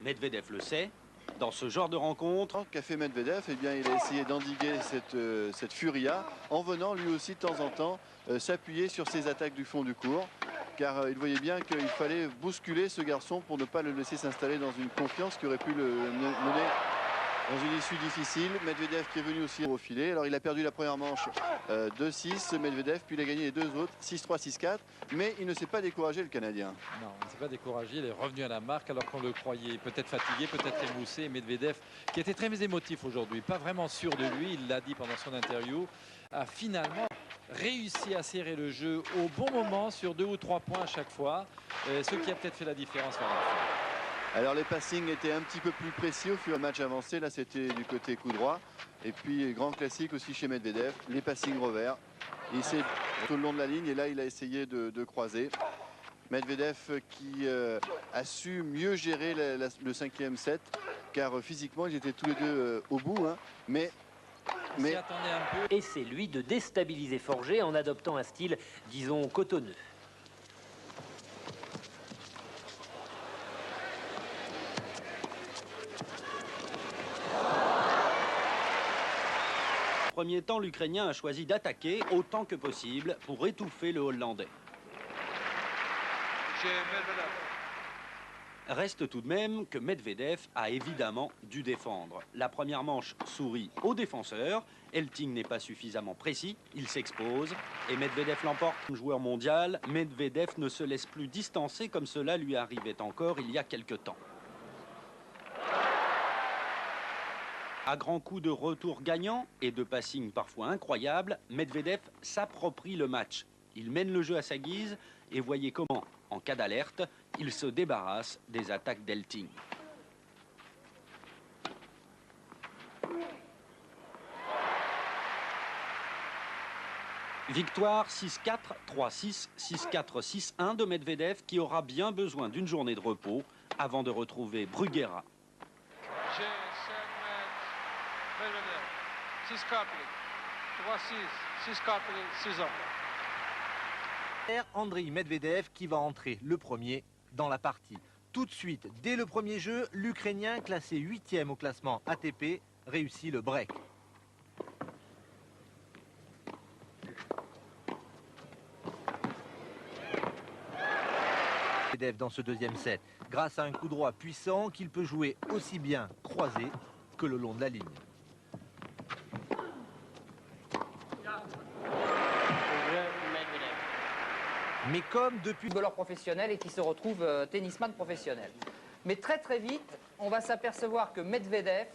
Medvedev le sait, dans ce genre de rencontre... Qu'a fait Medvedev, eh bien, il a essayé d'endiguer cette furia en venant lui aussi de temps en temps s'appuyer sur ses attaques du fond du court. Car il voyait bien qu'il fallait bousculer ce garçon pour ne pas le laisser s'installer dans une confiance qui aurait pu le mener dans une issue difficile. Medvedev qui est venu aussi au filet. Alors il a perdu la première manche 2-6, Medvedev, puis il a gagné les deux autres 6-3, 6-4. Mais il ne s'est pas découragé, le Canadien. Non, il ne s'est pas découragé, il est revenu à la marque alors qu'on le croyait peut-être fatigué, peut-être émoussé. Et Medvedev, qui était très émotif aujourd'hui, pas vraiment sûr de lui, il l'a dit pendant son interview, a finalement réussi à serrer le jeu au bon moment sur 2 ou 3 points à chaque fois, ce qui a peut-être fait la différence vers la fin. Alors les passings étaient un petit peu plus précis au fur et à mesure du match avancé. Là c'était du côté coup droit. Et puis grand classique aussi chez Medvedev, les passings revers. Il s'est tout le long de la ligne et là il a essayé de croiser. Medvedev qui a su mieux gérer le 5e set, car physiquement ils étaient tous les deux au bout. Hein, mais et c'est lui de déstabiliser Forget en adoptant un style, disons, cotonneux. Premier temps, l'Ukrainien a choisi d'attaquer autant que possible pour étouffer le Hollandais. Reste tout de même que Medvedev a évidemment dû défendre. La première manche sourit au défenseur. Elting n'est pas suffisamment précis, il s'expose et Medvedev l'emporte. Joueur mondial, Medvedev ne se laisse plus distancer comme cela lui arrivait encore il y a quelque temps. À grands coups de retour gagnant et de passing parfois incroyables, Medvedev s'approprie le match. Il mène le jeu à sa guise et voyez comment, en cas d'alerte, il se débarrasse des attaques d'Elting. Victoire 6-4, 3-6, 6-4, 6-1 de Medvedev qui aura bien besoin d'une journée de repos avant de retrouver Bruguera. Andrei Medvedev qui va entrer le premier dans la partie. Tout de suite, dès le premier jeu, l'Ukrainien classé 8e au classement ATP réussit le break. Medvedev dans ce deuxième set, grâce à un coup droit puissant qu'il peut jouer aussi bien croisé que le long de la ligne. Mais comme depuis footballeur professionnel et qui se retrouve tennisman professionnel. Mais très vite, on va s'apercevoir que Medvedev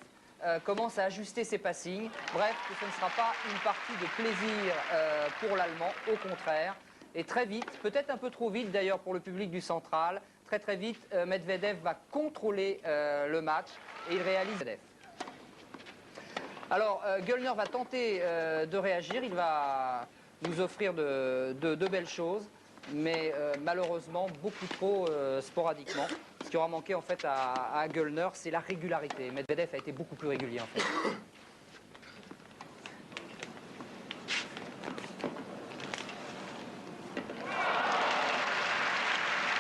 commence à ajuster ses passings. Bref, que ce ne sera pas une partie de plaisir pour l'Allemand, au contraire. Et très vite, peut-être un peu trop vite d'ailleurs pour le public du Central, très vite, Medvedev va contrôler le match et il réalise Medvedev. Alors, Göllner va tenter de réagir, il va nous offrir de belles choses. Mais malheureusement beaucoup trop sporadiquement. Ce qui aura manqué en fait à Göllner, c'est la régularité. Medvedev a été beaucoup plus régulier en fait.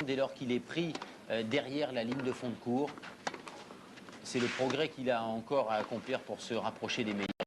Dès lors qu'il est pris derrière la ligne de fond de cours, c'est le progrès qu'il a encore à accomplir pour se rapprocher des meilleurs.